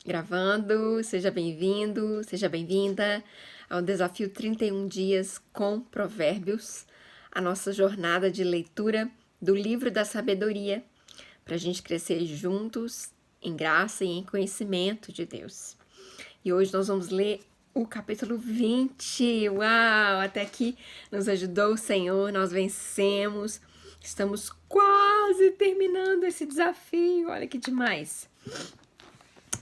Gravando, seja bem-vindo, seja bem-vinda ao desafio 31 dias com Provérbios, a nossa jornada de leitura do livro da sabedoria, para a gente crescer juntos em graça e em conhecimento de Deus. E hoje nós vamos ler o capítulo 20. Uau! Até aqui nos ajudou o Senhor, nós vencemos, estamos quase terminando esse desafio, olha que demais!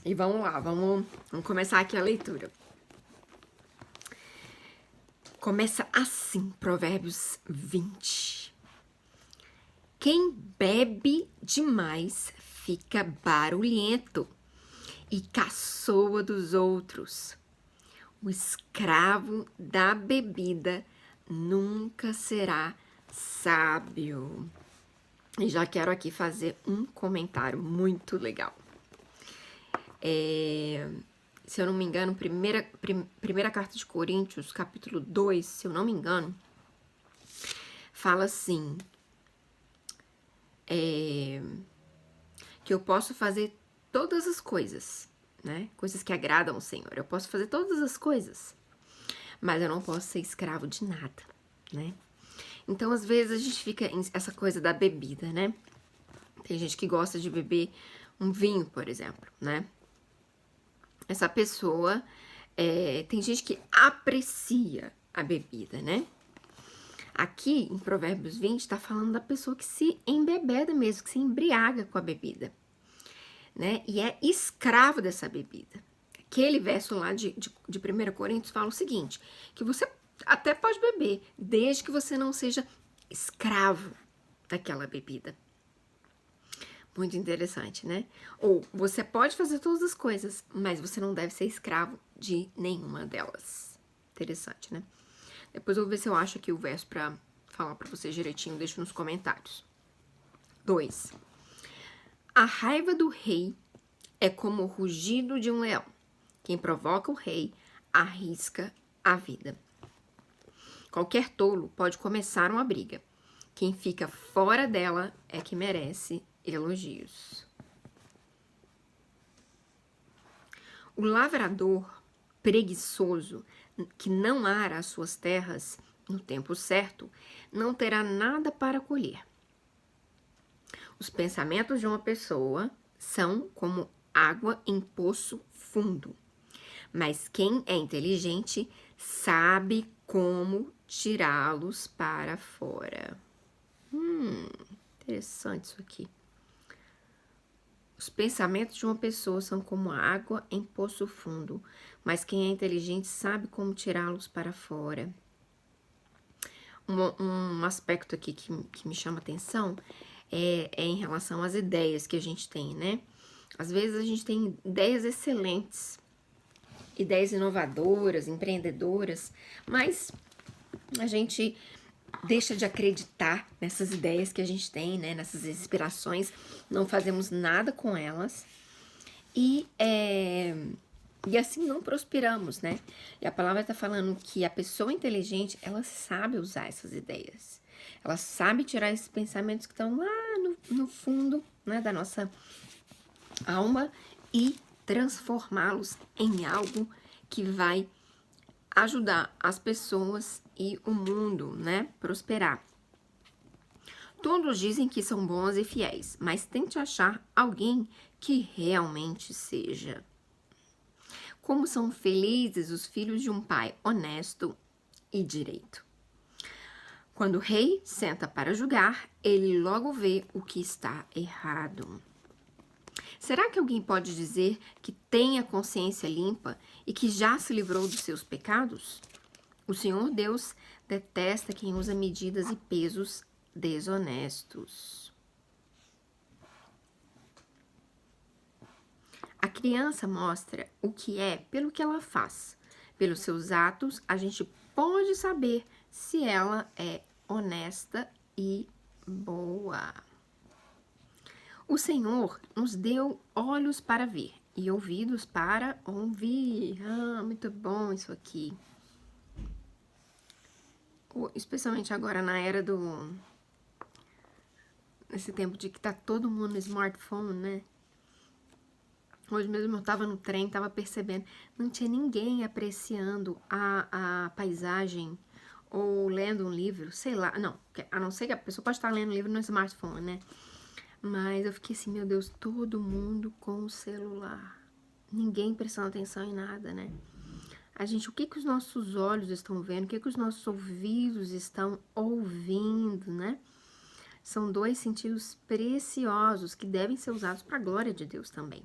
E vamos lá, vamos começar aqui a leitura. Começa assim, Provérbios 20. Quem bebe demais fica barulhento e caçoa dos outros. O escravo da bebida nunca será sábio. E já quero aqui fazer um comentário muito legal. Se eu não me engano, primeira carta de Coríntios, capítulo 2, se eu não me engano, fala assim, que eu posso fazer todas as coisas, né? Coisas que agradam ao Senhor. Eu posso fazer todas as coisas, mas eu não posso ser escravo de nada, né? Então, às vezes, a gente fica em essa coisa da bebida, né? Tem gente que gosta de beber um vinho, por exemplo, né? Essa pessoa, tem gente que aprecia a bebida, né? Aqui, em Provérbios 20, tá falando da pessoa que se embebeda mesmo, que se embriaga com a bebida, né? E é escravo dessa bebida. Aquele verso lá de 1 Coríntios fala o seguinte, que você até pode beber, desde que você não seja escravo daquela bebida. Muito interessante, né? Ou você pode fazer todas as coisas, mas você não deve ser escravo de nenhuma delas. Interessante, né? Depois eu vou ver se eu acho aqui o verso pra falar pra vocês direitinho, deixo nos comentários. 2. A raiva do rei é como o rugido de um leão. Quem provoca o rei arrisca a vida. Qualquer tolo pode começar uma briga. Quem fica fora dela é que merece elogios. O lavrador preguiçoso que não ara as suas terras no tempo certo não terá nada para colher. Os pensamentos de uma pessoa são como água em poço fundo, mas quem é inteligente sabe como tirá-los para fora. Interessante isso aqui. Os pensamentos de uma pessoa são como água em poço fundo, mas quem é inteligente sabe como tirá-los para fora. Um aspecto aqui que me chama atenção é em relação às ideias que a gente tem, né? Às vezes a gente tem ideias excelentes, ideias inovadoras, empreendedoras, mas a gente deixa de acreditar nessas ideias que a gente tem, né? Nessas inspirações, não fazemos nada com elas e assim não prosperamos, né? E a palavra tá falando que a pessoa inteligente, ela sabe usar essas ideias. Ela sabe tirar esses pensamentos que estão lá no fundo, né, da nossa alma e transformá-los em algo que vai ajudar as pessoas e o mundo, né, prosperar. Todos dizem que são bons e fiéis, mas tente achar alguém que realmente seja. Como são felizes os filhos de um pai honesto e direito. Quando o rei senta para julgar, ele logo vê o que está errado. Será que alguém pode dizer que tem a consciência limpa e que já se livrou dos seus pecados? O Senhor Deus detesta quem usa medidas e pesos desonestos. A criança mostra o que é pelo que ela faz. Pelos seus atos, a gente pode saber se ela é honesta e boa. O Senhor nos deu olhos para ver e ouvidos para ouvir. Muito bom isso aqui. Especialmente agora na era nesse tempo de que tá todo mundo no smartphone, né? Hoje mesmo eu tava no trem, tava percebendo, não tinha ninguém apreciando a paisagem ou lendo um livro, sei lá, não, a não ser que a pessoa pode estar lendo um livro no smartphone, né? Mas eu fiquei assim, meu Deus, todo mundo com o celular. Ninguém prestando atenção em nada, né? A gente, o que que os nossos olhos estão vendo, o que que os nossos ouvidos estão ouvindo, né? São dois sentidos preciosos que devem ser usados para a glória de Deus também.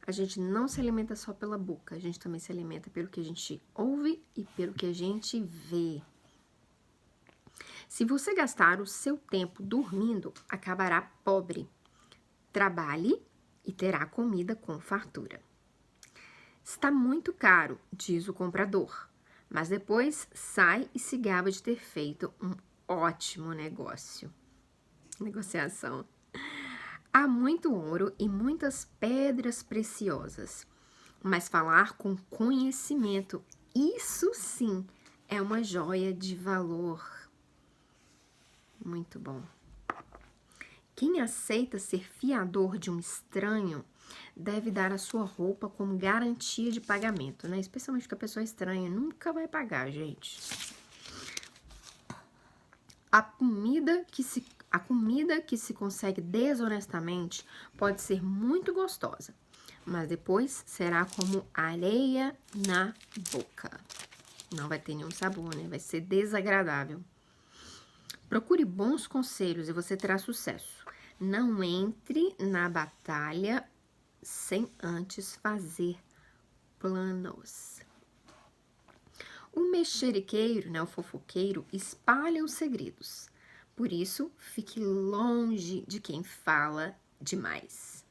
A gente não se alimenta só pela boca, a gente também se alimenta pelo que a gente ouve e pelo que a gente vê. Se você gastar o seu tempo dormindo, acabará pobre. Trabalhe e terá comida com fartura. Está muito caro, diz o comprador, mas depois sai e se gaba de ter feito um ótimo negócio. Negociação. Há muito ouro e muitas pedras preciosas, mas falar com conhecimento, isso sim é uma joia de valor. Muito bom. Quem aceita ser fiador de um estranho deve dar a sua roupa como garantia de pagamento, né? Especialmente porque a pessoa estranha nunca vai pagar, gente. A comida que se consegue desonestamente pode ser muito gostosa, mas depois será como areia na boca. Não vai ter nenhum sabor, né? Vai ser desagradável. Procure bons conselhos e você terá sucesso. Não entre na batalha sem antes fazer planos. O mexeriqueiro, né, o fofoqueiro, espalha os segredos. Por isso, fique longe de quem fala demais.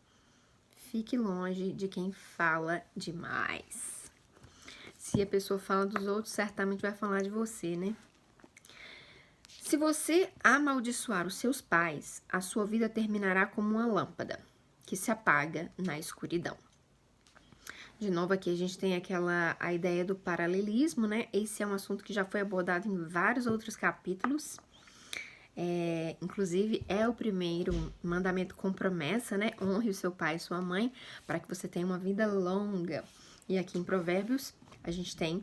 Fique longe de quem fala demais. Se a pessoa fala dos outros, certamente vai falar de você, né? Se você amaldiçoar os seus pais, a sua vida terminará como uma lâmpada que se apaga na escuridão. De novo, aqui a gente tem a ideia do paralelismo, né? Esse é um assunto que já foi abordado em vários outros capítulos. Inclusive, é o primeiro mandamento com promessa, né? Honre o seu pai e sua mãe para que você tenha uma vida longa. E aqui em Provérbios, a gente tem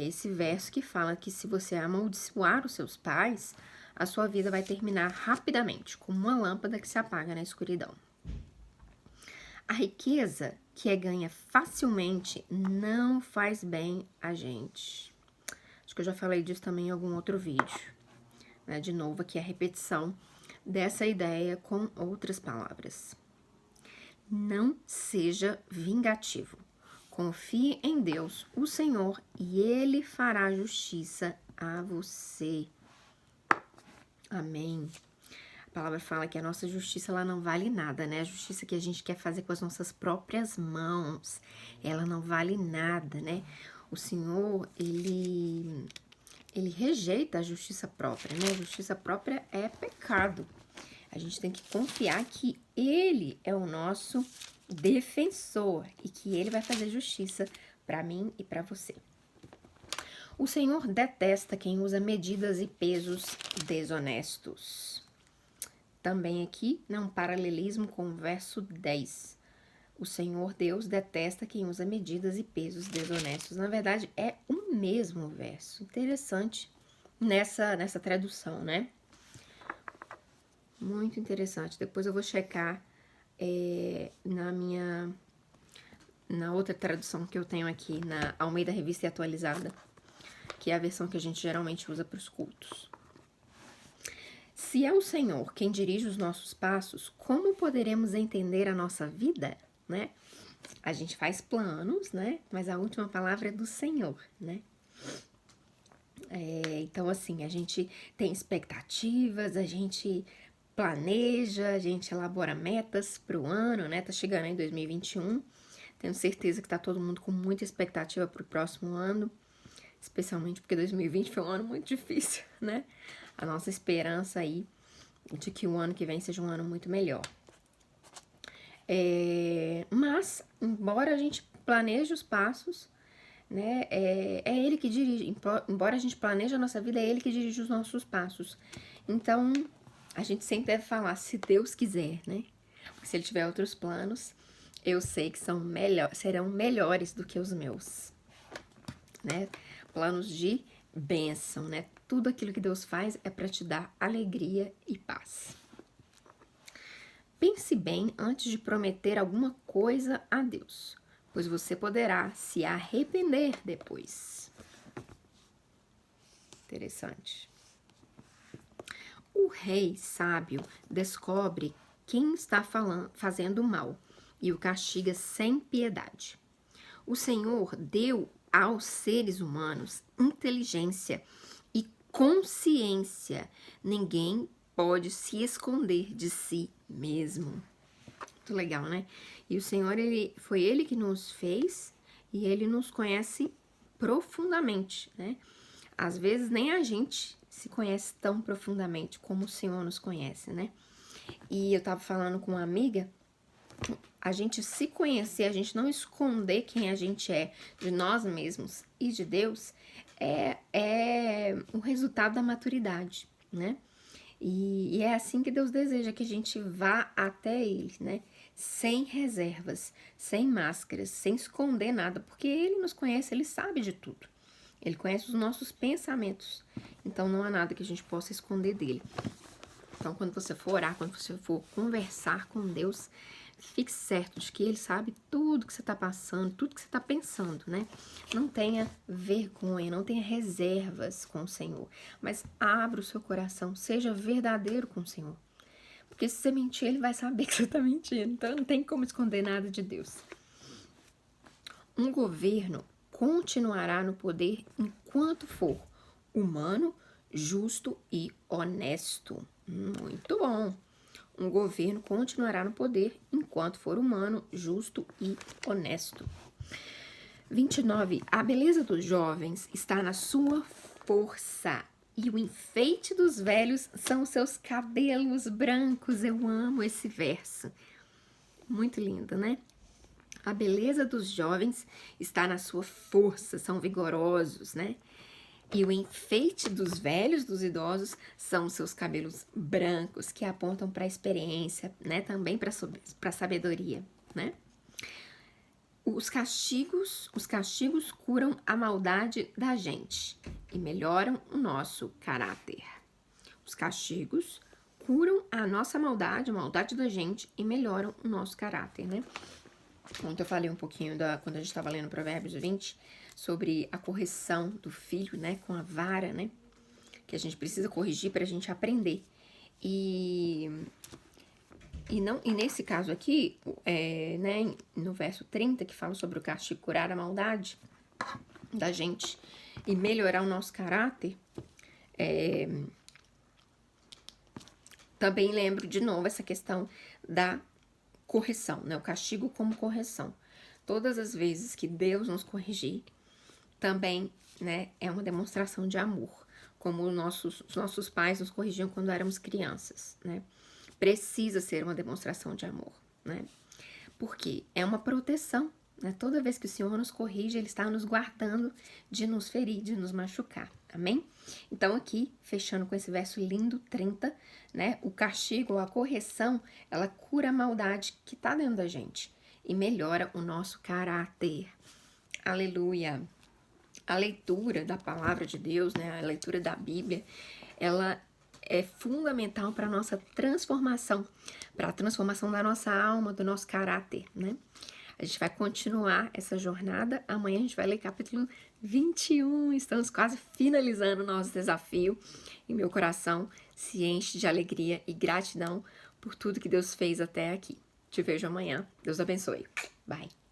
esse verso que fala que se você amaldiçoar os seus pais, a sua vida vai terminar rapidamente, como uma lâmpada que se apaga na escuridão. A riqueza que é ganha facilmente não faz bem a gente. Acho que eu já falei disso também em algum outro vídeo. Né? De novo, aqui a repetição dessa ideia com outras palavras. Não seja vingativo. Confie em Deus, o Senhor, e Ele fará justiça a você. Amém. A palavra fala que a nossa justiça, ela não vale nada, né? A justiça que a gente quer fazer com as nossas próprias mãos, ela não vale nada, né? O Senhor, Ele rejeita a justiça própria, né? A justiça própria é pecado. A gente tem que confiar que Ele é o nosso defensor e que Ele vai fazer justiça para mim e para você. O Senhor detesta quem usa medidas e pesos desonestos. Também aqui, né, um paralelismo com o verso 10. O Senhor Deus detesta quem usa medidas e pesos desonestos. Na verdade, é o mesmo verso. Interessante nessa tradução, né? Muito interessante. Depois eu vou checar na outra tradução que eu tenho aqui, na Almeida Revista e Atualizada, que é a versão que a gente geralmente usa para os cultos. Se é o Senhor quem dirige os nossos passos, como poderemos entender a nossa vida, né? A gente faz planos, né? Mas a última palavra é do Senhor, né? Então, assim, a gente tem expectativas, a gente planeja, a gente elabora metas para o ano, né? Tá chegando em 2021. Tenho certeza que tá todo mundo com muita expectativa para o próximo ano, especialmente porque 2020 foi um ano muito difícil, né? A nossa esperança aí de que o ano que vem seja um ano muito melhor. Mas, embora a gente planeje os passos, né, é Ele que dirige. Embora a gente planeje a nossa vida, é Ele que dirige os nossos passos. Então, a gente sempre deve falar, se Deus quiser, né? Porque se Ele tiver outros planos, eu sei que serão melhores do que os meus, né? Planos de bênção, né? Tudo aquilo que Deus faz é para te dar alegria e paz. Pense bem antes de prometer alguma coisa a Deus, pois você poderá se arrepender depois. Interessante. O rei sábio descobre quem está fazendo mal e o castiga sem piedade. O Senhor deu aos seres humanos inteligência e consciência. Ninguém pode se esconder de si mesmo. Muito legal, né? E o Senhor, foi Ele que nos fez e Ele nos conhece profundamente, né? Às vezes nem a gente se conhece tão profundamente como o Senhor nos conhece, né? E eu tava falando com uma amiga, a gente se conhecer, a gente não esconder quem a gente é de nós mesmos e de Deus, é o resultado da maturidade, né? E é assim que Deus deseja que a gente vá até Ele, né? Sem reservas, sem máscaras, sem esconder nada, porque Ele nos conhece, Ele sabe de tudo. Ele conhece os nossos pensamentos, então não há nada que a gente possa esconder dele. Então, quando você for orar, quando você for conversar com Deus, fique certo de que Ele sabe tudo que você está passando, tudo que você está pensando, né? Não tenha vergonha, não tenha reservas com o Senhor, mas abra o seu coração, seja verdadeiro com o Senhor. Porque se você mentir, Ele vai saber que você está mentindo, então não tem como esconder nada de Deus. Um governo continuará no poder enquanto for humano, justo e honesto. Muito bom. Um governo continuará no poder enquanto for humano, justo e honesto. 29. A beleza dos jovens está na sua força e o enfeite dos velhos são seus cabelos brancos. Eu amo esse verso. Muito lindo, né? A beleza dos jovens está na sua força, são vigorosos, né? E o enfeite dos velhos, dos idosos, são seus cabelos brancos, que apontam para a experiência, né? Também para a sabedoria, né? Os castigos curam a maldade da gente e melhoram o nosso caráter. Os castigos curam a nossa maldade, a maldade da gente e melhoram o nosso caráter, né? Ontem eu falei um pouquinho quando a gente estava lendo Provérbios 20, sobre a correção do filho, né, com a vara, né, que a gente precisa corrigir para a gente aprender. E nesse caso aqui, né, no verso 30, que fala sobre o castigo curar a maldade da gente e melhorar o nosso caráter, também lembro de novo essa questão da correção, né? O castigo como correção. Todas as vezes que Deus nos corrigir, também, né, é uma demonstração de amor, como os nossos pais nos corrigiam quando éramos crianças, né? Precisa ser uma demonstração de amor, né? Porque é uma proteção, né? Toda vez que o Senhor nos corrige, Ele está nos guardando de nos ferir, de nos machucar, amém? Então aqui, fechando com esse verso lindo, 30, né? O castigo ou a correção, ela cura a maldade que está dentro da gente e melhora o nosso caráter. Aleluia! A leitura da palavra de Deus, né? A leitura da Bíblia, ela é fundamental para a nossa transformação, para a transformação da nossa alma, do nosso caráter, né? A gente vai continuar essa jornada. Amanhã a gente vai ler capítulo 21. Estamos quase finalizando o nosso desafio. E meu coração se enche de alegria e gratidão por tudo que Deus fez até aqui. Te vejo amanhã. Deus abençoe. Bye.